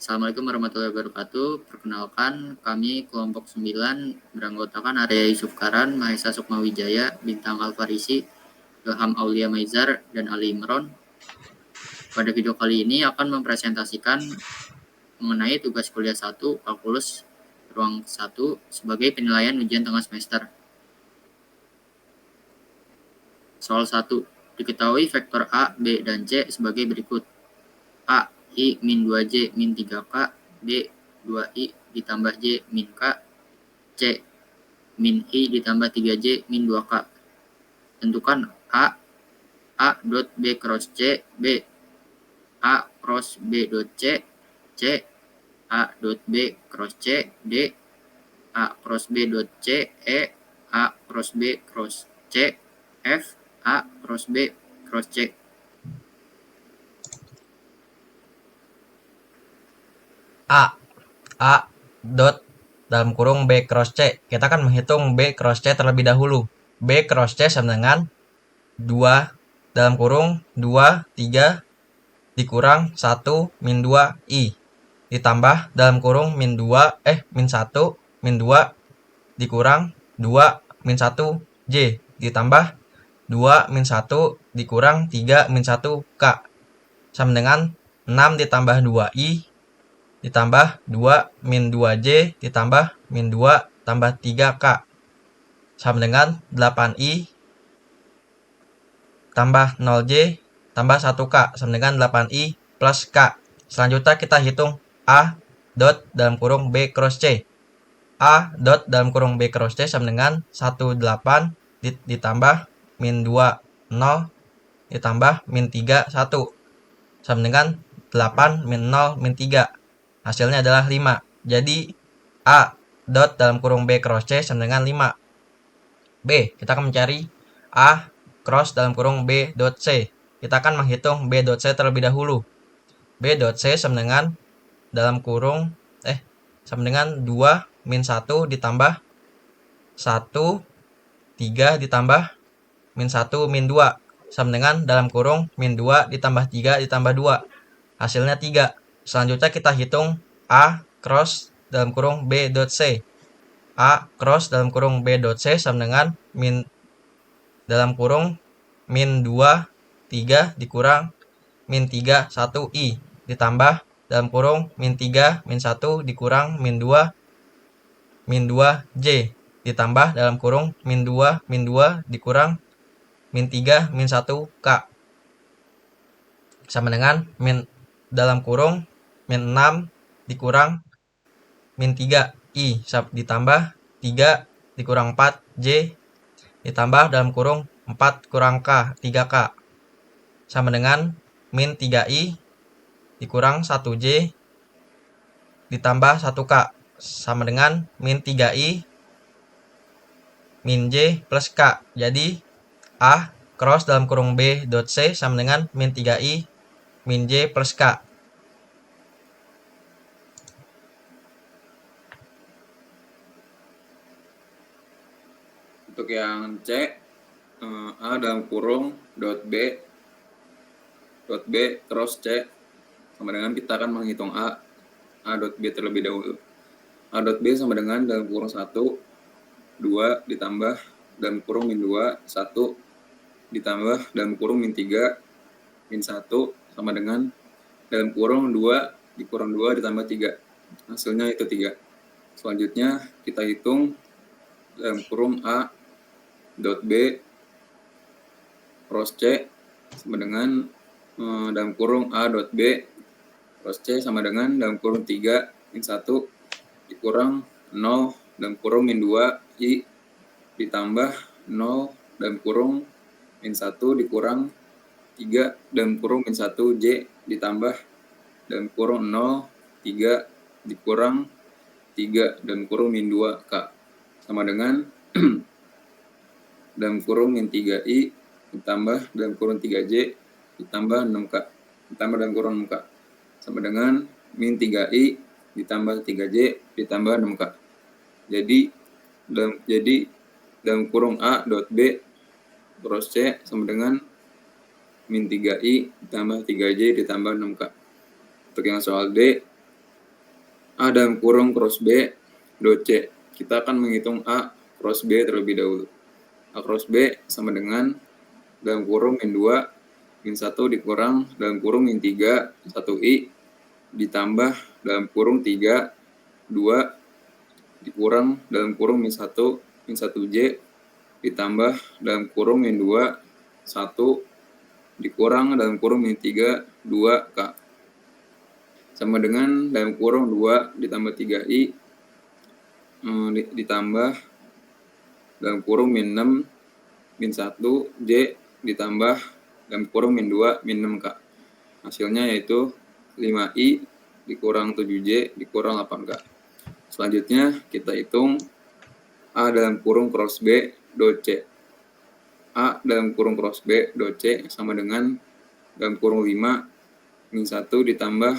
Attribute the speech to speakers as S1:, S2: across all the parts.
S1: Assalamualaikum warahmatullahi wabarakatuh. Perkenalkan, kami kelompok 9 beranggotakan Arya Yusuf Karan, Mahesa Sukmawijaya, Bintang Alfarisi, Ilham Aulia Maizar, dan Ali Imron. Pada video kali ini akan mempresentasikan mengenai tugas kuliah 1, kalkulus ruang 1 sebagai penilaian ujian tengah semester. Soal 1. Diketahui vektor A, B, dan C sebagai berikut. A, I min 2J min 3K, B, 2I ditambah J min K, C, min I ditambah 3J min 2K. Tentukan A dot B cross C, B, A cross B dot C, C, A dot B cross C, D, A cross B dot C, E, A cross B cross C, F, A cross B cross C.
S2: A dot dalam kurung B cross C. Kita akan menghitung B cross C terlebih dahulu. B cross C sama dengan 2 dalam kurung 2, 3 dikurang 1 min 2 I ditambah dalam kurung min 1 min 2 dikurang 2 min 1 J ditambah 2 min 1 dikurang 3 min 1 K sama dengan 6 ditambah 2 I ditambah 2 min 2J ditambah min 2 tambah 3K sama dengan 8I tambah 0J tambah 1K sama dengan 8I plus K. Selanjutnya kita hitung A dot dalam kurung B cross C. A dot dalam kurung B cross C sama dengan 18 ditambah min 2 0 ditambah min 3 1 sama dengan 8 min 0 min 3. Hasilnya adalah 5. Jadi A dot dalam kurung B cross C sama dengan 5. B, kita akan mencari A cross dalam kurung B dot C. Kita akan menghitung B dot C terlebih dahulu. B dot C sama dengan dalam kurung sama dengan 2 min 1 ditambah 1 3 ditambah min 1 min 2 sama dengan dalam kurung min 2 ditambah 3 ditambah 2. Hasilnya 3. Selanjutnya kita hitung A cross dalam kurung B dot C. A cross dalam kurung B dot C sama dengan min dalam kurung min 2 3 dikurang min 3 1 I ditambah dalam kurung min 3 min 1 dikurang min 2 J ditambah dalam kurung min 2 dikurang min 3 min 1 K sama dengan min dalam kurung min 6 dikurang min 3 I ditambah 3 dikurang 4 J ditambah dalam kurung 4 kurang K 3K sama dengan min 3I dikurang 1J ditambah 1K sama dengan min 3I min J plus K. Jadi A cross dalam kurung B dot C sama dengan min 3I min J plus K.
S3: Untuk yang C, A dalam kurung dot B cross C sama dengan kita akan menghitung A dot B terlebih dahulu. A dot B sama dengan dalam kurung 1 2 ditambah dalam kurung min 2 1 ditambah dalam kurung min 3 min 1 sama dengan dalam kurung 2 dikurang 2 ditambah 3. Hasilnya itu 3. Selanjutnya kita hitung dalam kurung A dot B cross C sama dengan dalam kurung A dot B cross C sama dengan dalam kurung 3 min 1 dikurang 0 dalam kurung min 2 I ditambah 0 dalam kurung min 1 dikurang 3 dalam kurung min 1 J ditambah dalam kurung 0 3 dikurang 3 dalam kurung min 2 K sama dengan dalam kurung min 3I ditambah dalam kurung 3J ditambah 6K ditambah dalam kurung 6K sama dengan min 3I ditambah 3J ditambah 6K. Jadi dalam kurung A dot B cross C sama dengan min 3I ditambah 3J ditambah 6K. Untuk yang soal D, A dalam kurung cross B dot C. Kita akan menghitung A cross B terlebih dahulu. A cross B sama dengan dalam kurung min 2 min 1 dikurang dalam kurung min 3 1i ditambah dalam kurung 3 2 dikurang dalam kurung min 1 min 1j ditambah dalam kurung min 2 1 dikurang dalam kurung min 3 2k sama dengan dalam kurung 2 ditambah 3i ditambah dalam kurung min 6 min 1 j ditambah dalam kurung min 2 min 6k. Hasilnya yaitu 5i dikurang 7j dikurang 8k. Selanjutnya kita hitung A dalam kurung cross B dot C. A dalam kurung cross B dot C sama dengan dalam kurung 5 min 1 ditambah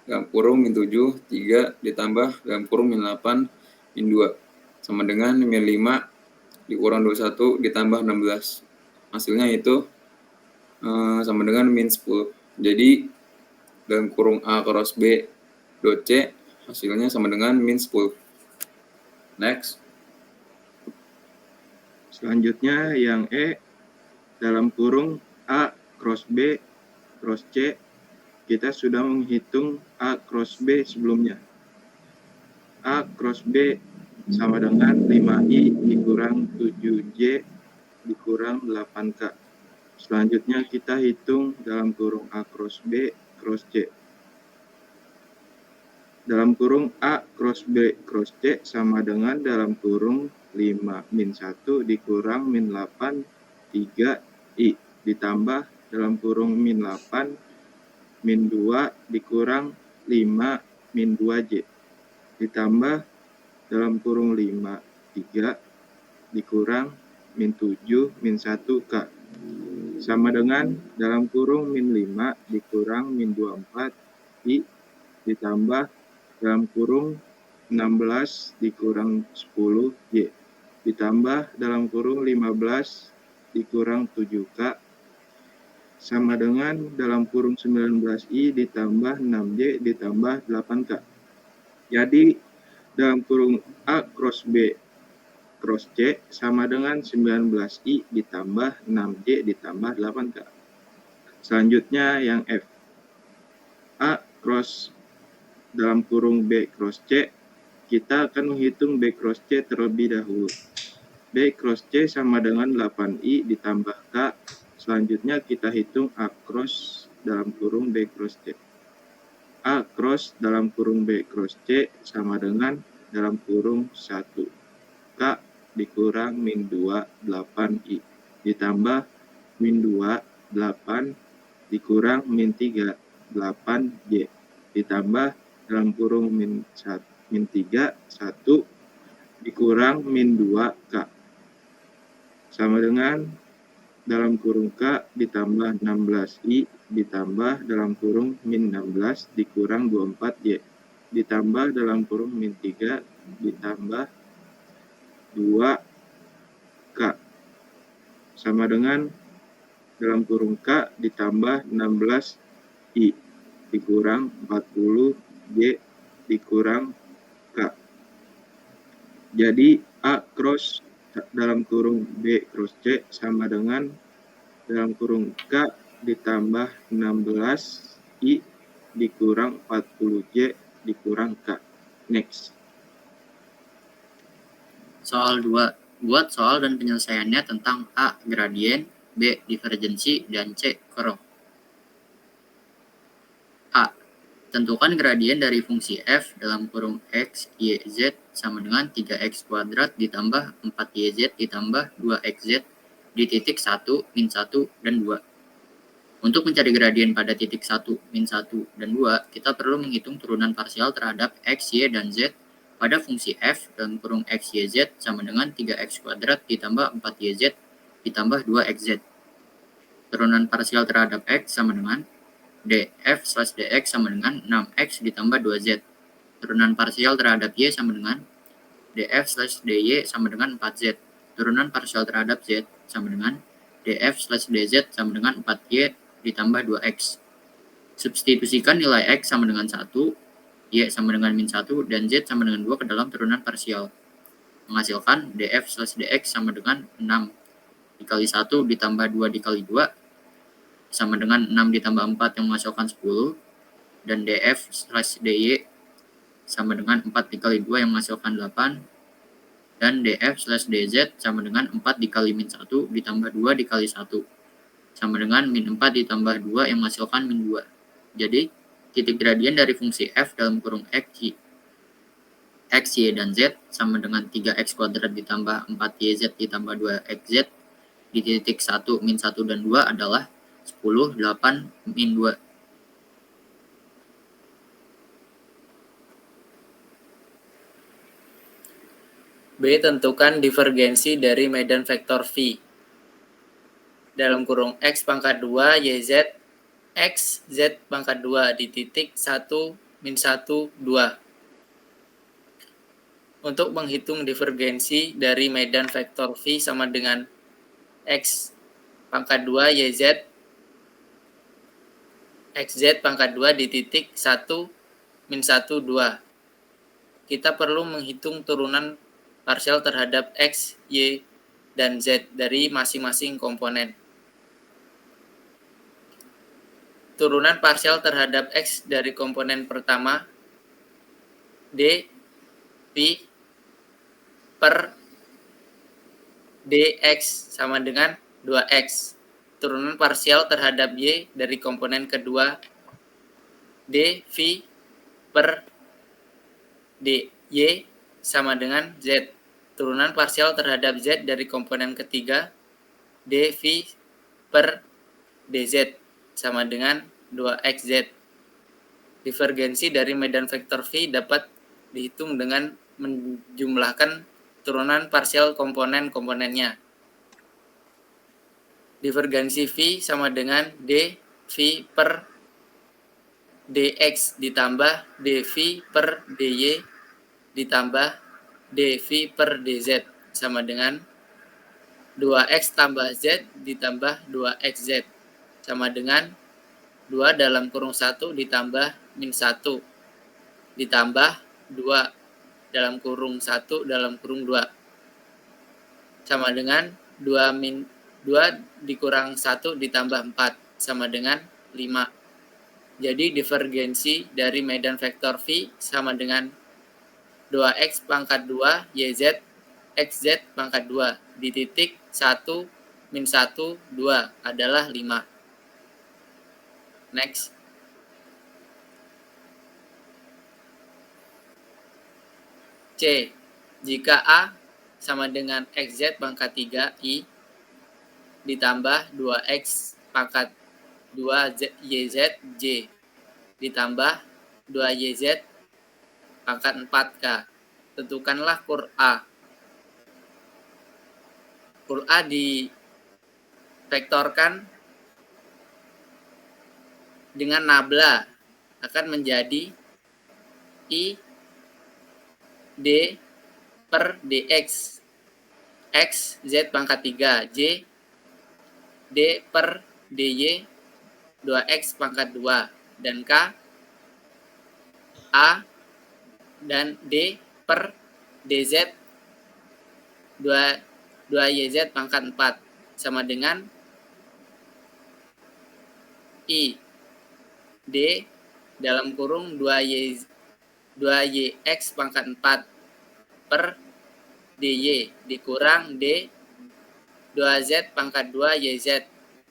S3: dalam kurung min 7 3 ditambah dalam kurung min 8 min 2 sama dengan min 5 dikurang 21 ditambah 16. Hasilnya itu sama dengan min 10. Jadi dalam kurung A cross B dot C hasilnya sama dengan min 10. Next.
S4: Selanjutnya yang E dalam kurung A cross B cross C, kita sudah menghitung A cross B sebelumnya. A cross B sama dengan 5i dikurang 7j dikurang 8k. Selanjutnya kita hitung dalam kurung A cross B cross C. Dalam kurung A cross B cross C sama dengan dalam kurung 5 min 1 dikurang min 8 3i ditambah dalam kurung min 8 min 2 dikurang 5 min 2j ditambah dalam kurung 5 3 dikurang min 7 min 1k sama dengan dalam kurung min 5 dikurang min 24 i ditambah dalam kurung 16 dikurang 10 y ditambah dalam kurung 15 dikurang 7k sama dengan dalam kurung 19i ditambah 6j ditambah 8k. Jadi dalam kurung A cross B cross C sama dengan 19i ditambah 6j ditambah 8k. Selanjutnya yang F. A cross dalam kurung B cross C, kita akan menghitung B cross C terlebih dahulu. B cross C sama dengan 8i ditambah K. Selanjutnya kita hitung A cross dalam kurung B cross C. A cross dalam kurung B cross C sama dengan dalam kurung 1 K dikurang min 2 8i ditambah min 2 8 dikurang min 3 8j ditambah dalam kurung min 3 1 dikurang min 2k sama dengan dalam kurung K ditambah 16i ditambah dalam kurung min 16 dikurang 24y ditambah dalam kurung min 3 ditambah 2k sama dengan dalam kurung K ditambah 16i dikurang 40y dikurang K. Jadi A cross dalam kurung B cross C sama dengan dalam kurung K ditambah 16i dikurang 40j dikurang K. Next.
S1: Soal 2. Buat soal dan penyelesaiannya tentang A. Gradien, B. Divergensi, dan C. Curve. A. Tentukan gradien dari fungsi f dalam kurung x, y, z sama dengan 3x kuadrat ditambah 4yz ditambah 2xz di titik 1, min 1, dan 2. Untuk mencari gradien pada titik 1, min 1, dan 2, kita perlu menghitung turunan parsial terhadap x, y, dan z pada fungsi f dalam kurung x, y, z sama dengan 3x kuadrat ditambah 4yz ditambah 2xz. Turunan parsial terhadap x sama dengan df/dx sama dengan 6x ditambah 2z. Turunan parsial terhadap y sama dengan df/dy sama dengan 4z. Turunan parsial terhadap z sama dengan df/dz sama dengan 4y ditambah 2x. Substitusikan nilai x sama dengan 1, Y sama dengan min 1, dan Z sama dengan 2 ke dalam turunan parsial. Menghasilkan df/dx sama dengan 6 dikali 1 ditambah 2 dikali 2 sama dengan 6 ditambah 4 yang menghasilkan 10, dan df/dy sama dengan 4 dikali 2 yang menghasilkan 8, dan df/dz sama dengan 4 dikali min 1 ditambah 2 dikali 1 sama dengan min 4 ditambah 2 yang menghasilkan min 2. Jadi, titik gradien dari fungsi f dalam kurung x, y, dan z sama dengan 3x kuadrat ditambah 4yz ditambah 2xz di titik 1, min 1, dan 2 adalah 10, 8, min 2.
S5: B. Tentukan divergensi dari medan vektor V. Dalam kurung x pangkat 2, yz, x, z pangkat 2 di titik 1, min 1, 2. Untuk menghitung divergensi dari medan vektor V sama dengan x pangkat 2 yz, xz pangkat 2 di titik 1, min 1, 2. Kita perlu menghitung turunan parsial terhadap x, y, dan z dari masing-masing komponen. Turunan parsial terhadap x dari komponen pertama, d, v, per dx sama dengan 2x. Turunan parsial terhadap y dari komponen kedua, dv per dy sama dengan z. Turunan parsial terhadap z dari komponen ketiga, dv per dz sama dengan 2xz. Divergensi dari medan vektor V dapat dihitung dengan menjumlahkan turunan parsial komponen-komponennya. Divergensi V sama dengan dv per dx ditambah dv per dy ditambah dv per dz sama dengan 2x tambah z ditambah 2xz sama dengan 2 dalam kurung 1 ditambah min 1 ditambah 2 dalam kurung 1 dalam kurung 2 sama dengan 2 dikurang 1 ditambah 4 sama dengan 5. Jadi divergensi dari medan vektor V sama dengan 2x pangkat 2 yz xz pangkat 2 di titik 1, min 1, 2 adalah 5. Next. C. Jika A sama dengan xz pangkat 3 I ditambah 2x pangkat 2 yz j ditambah 2yz pangkat 4k. Tentukanlah kur A. Kur A divektorkan dengan nabla akan menjadi I d per dx x z pangkat 3 j d per dy 2x pangkat 2 dan k a dan d per dz 2yz pangkat 4 sama dengan I d dalam kurung 2yx pangkat 4 per dy dikurang d 2z pangkat 2 yz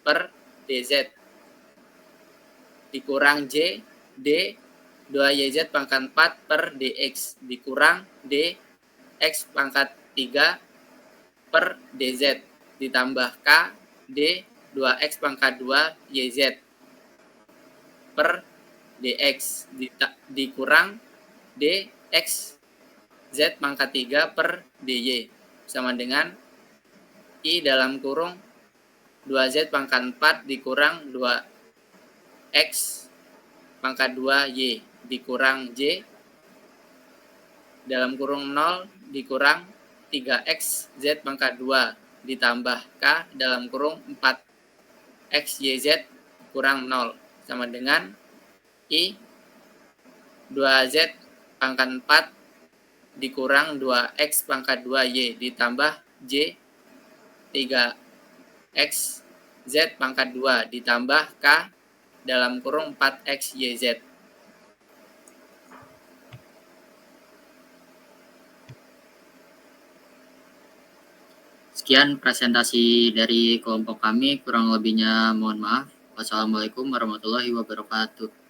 S5: per dz dikurang j d 2yz pangkat 4 per dx dikurang d x pangkat 3 per dz ditambah k d 2x pangkat 2 yz per dx dikurang dx z pangkat 3 per dy sama dengan I dalam kurung 2z pangkat 4 dikurang 2x pangkat 2 y dikurang j dalam kurung 0 dikurang 3x z pangkat 2 ditambah k dalam kurung 4x yz kurang 0 sama dengan I 2Z pangkat 4 dikurang 2X pangkat 2Y ditambah J 3X Z pangkat 2 ditambah K dalam kurung 4X YZ.
S1: Sekian presentasi dari kelompok kami, kurang lebihnya mohon maaf. Wassalamualaikum warahmatullahi wabarakatuh.